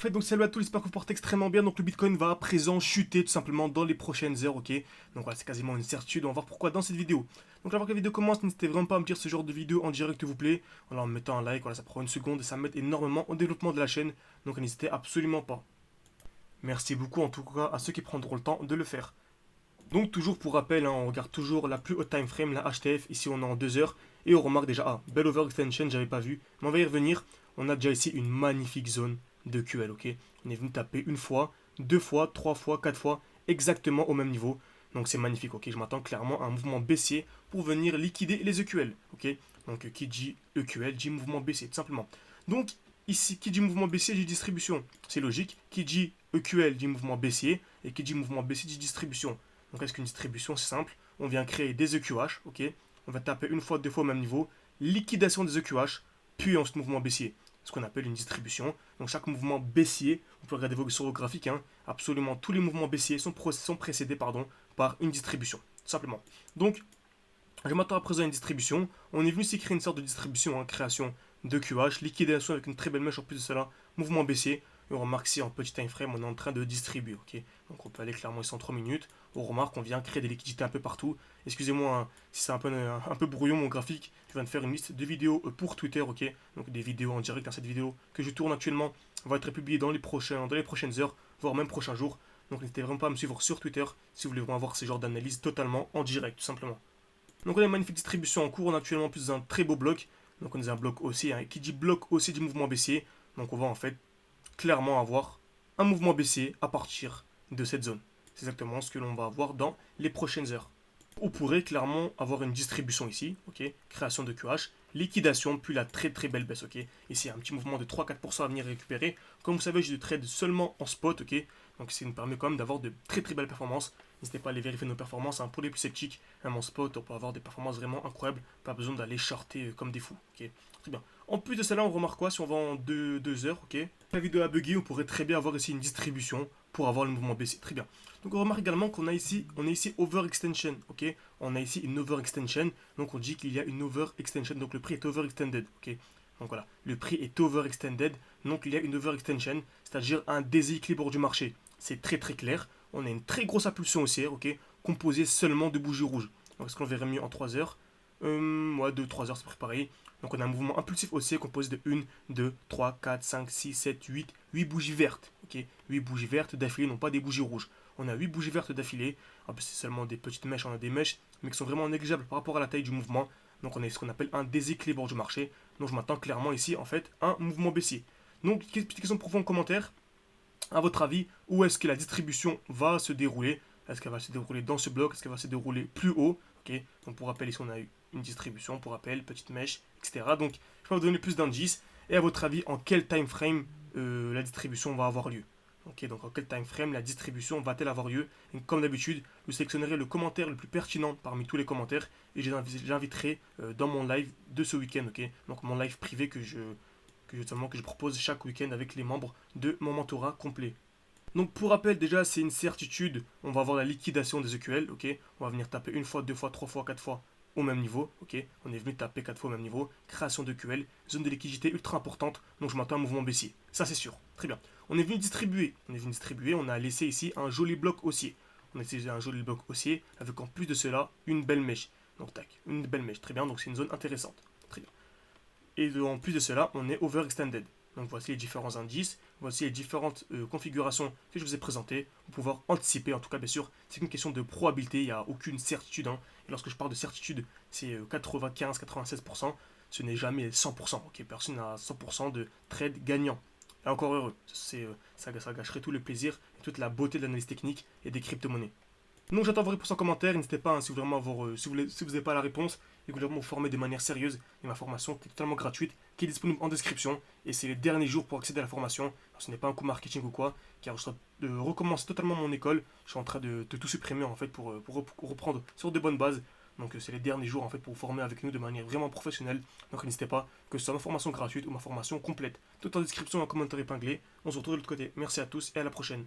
En fait, donc salut à tous, j'espère que vous portez extrêmement bien. Donc le Bitcoin va à présent chuter tout simplement dans les prochaines heures, ok. Donc voilà, c'est quasiment une certitude, on va voir pourquoi dans cette vidéo. Donc avant que la vidéo commence, n'hésitez vraiment pas à me dire ce genre de vidéo en direct vous plaît. Voilà, en mettant un like, voilà, ça prend une seconde et ça m'aide énormément au développement de la chaîne. Donc n'hésitez absolument pas. Merci beaucoup en tout cas à ceux qui prendront le temps de le faire. Donc toujours pour rappel, hein, on regarde toujours la plus haute time frame, la HTF, ici on est en 2 heures. Et on remarque déjà, ah, belle overextension, j'avais pas vu. Mais on va y revenir, on a déjà ici une magnifique zone de QL, ok. On est venu taper une fois, deux fois, trois fois, quatre fois, exactement au même niveau. Donc c'est magnifique, ok. Je m'attends clairement à un mouvement baissier pour venir liquider les EQL, ok. Donc qui dit EQL dit mouvement baissier, tout simplement. Donc ici, qui dit mouvement baissier dit distribution. C'est logique. Qui dit EQL dit mouvement baissier, et qui dit mouvement baissier dit distribution. Donc est-ce qu'une distribution c'est simple? On vient créer des EQH, ok. On va taper une fois, deux fois au même niveau, liquidation des EQH, puis ensuite mouvement baissier. Ce qu'on appelle une distribution. Donc chaque mouvement baissier, vous pouvez regarder sur le graphique, hein, absolument tous les mouvements baissiers sont précédés par une distribution, tout simplement. Donc je m'attends à présent à une distribution. On est venu ici créer une sorte de distribution, hein, création de QH, liquidation avec une très belle mèche en plus de cela, mouvement baissier. Et on remarque ici en petit time frame, on est en train de distribuer. Ok, donc on peut aller clairement ici en 3 minutes. On remarque qu'on vient créer des liquidités un peu partout. Excusez-moi, hein, si c'est un peu brouillon mon graphique. Je viens de faire une liste de vidéos pour Twitter. Ok, donc des vidéos en direct. Dans cette vidéo que je tourne actuellement va être publiée dans les prochaines heures, voire même prochains jours. Donc n'hésitez vraiment pas à me suivre sur Twitter si vous voulez vraiment avoir ce genre d'analyse totalement en direct, tout simplement. Donc on a une magnifique distribution en cours, on a actuellement plus un très beau bloc. Donc on a un bloc haussier, hein. Qui dit bloc haussier dit mouvement baissier. Donc on va en fait clairement avoir un mouvement baissier à partir de cette zone. C'est exactement ce que l'on va avoir dans les prochaines heures. On pourrait clairement avoir une distribution ici, ok, création de QH, liquidation, puis la très très belle baisse, ok. Ici, un petit mouvement de 3-4% à venir récupérer. Comme vous savez, je trade seulement en spot, ok. Donc ça nous permet quand même d'avoir de très très belles performances. N'hésitez pas à aller vérifier nos performances, hein. Pour les plus sceptiques, même en spot, on peut avoir des performances vraiment incroyables. Pas besoin d'aller shorter comme des fous, ok. Très bien. En plus de cela, on remarque quoi si on va en 2 heures, ok. La vidéo a bugué, on pourrait très bien avoir ici une distribution pour avoir le mouvement baissier. Très bien. Donc on remarque également qu'on a ici, on est ici overextension, ok. On a ici une overextension, donc on dit qu'il y a une overextension, donc le prix est overextended, ok. Donc voilà, le prix est overextended, donc il y a une overextension, c'est-à-dire un déséquilibre du marché. C'est très très clair. On a une très grosse impulsion haussière, ok, composée seulement de bougies rouges. Donc est-ce qu'on verrait mieux en 3 heures? Ouais, 2-3 heures, c'est pareil. Donc on a un mouvement impulsif haussier composé de 1, 2, 3, 4, 5, 6, 7, 8 bougies vertes. Ok, 8 bougies vertes d'affilée, non pas des bougies rouges. On a 8 bougies vertes d'affilée. En plus, c'est seulement des petites mèches, on a des mèches, mais qui sont vraiment négligeables par rapport à la taille du mouvement. Donc on a ce qu'on appelle un déséquilibre du marché. Donc je m'attends clairement ici, en fait, un mouvement baissier. Donc, petite question pour vous en commentaire. À votre avis, où est-ce que la distribution va se dérouler? Est-ce qu'elle va se dérouler dans ce bloc? Est-ce qu'elle va se dérouler plus haut? Ok. Donc pour rappel, ici on a eu une distribution, pour rappel, petite mèche, etc. Donc je vais vous donner plus d'indices. Et à votre avis, en quel time frame la distribution va avoir lieu? Ok, donc en quel time frame la distribution va-t-elle avoir lieu? Et comme d'habitude, je sélectionnerai le commentaire le plus pertinent parmi tous les commentaires et j'inviterai dans mon live de ce week-end, ok? Donc mon live privé que je propose chaque week-end avec les membres de mon mentorat complet. Donc pour rappel, déjà c'est une certitude, on va avoir la liquidation des EQL, ok. On va venir taper une fois, deux fois, trois fois, quatre fois au même niveau, ok. On est venu taper quatre fois au même niveau, création de QL, zone de liquidité ultra importante, donc je m'attends à un mouvement baissier. Ça c'est sûr, très bien. On est venu distribuer, on a laissé ici un joli bloc haussier. On a laissé un joli bloc haussier avec en plus de cela une belle mèche. Donc tac, une belle mèche, très bien, donc c'est une zone intéressante. Très bien. Et en plus de cela, on est overextended. Donc voici les différents indices, voici les différentes configurations que je vous ai présentées pour pouvoir anticiper. En tout cas, bien sûr, c'est une question de probabilité, il n'y a aucune certitude, hein. Et lorsque je parle de certitude, c'est 95-96%, ce n'est jamais 100%. Ok, personne n'a 100% de trade gagnant. Et encore heureux, ça gâcherait tout le plaisir et toute la beauté de l'analyse technique et des crypto-monnaies. Donc j'attends vos réponses en commentaire. N'hésitez pas, hein, si vous n'avez pas la réponse et que vous voulez vous former de manière sérieuse. Il y a ma formation qui est totalement gratuite, qui est disponible en description. Et c'est les derniers jours pour accéder à la formation. Alors, ce n'est pas un coup marketing ou quoi, car je suis en train de recommencer totalement mon école. Je suis en train de tout supprimer en fait pour reprendre sur de bonnes bases. Donc c'est les derniers jours en fait pour vous former avec nous de manière vraiment professionnelle. Donc n'hésitez pas, que ce soit ma formation gratuite ou ma formation complète. Tout en description et en commentaire épinglé. On se retrouve de l'autre côté. Merci à tous et à la prochaine.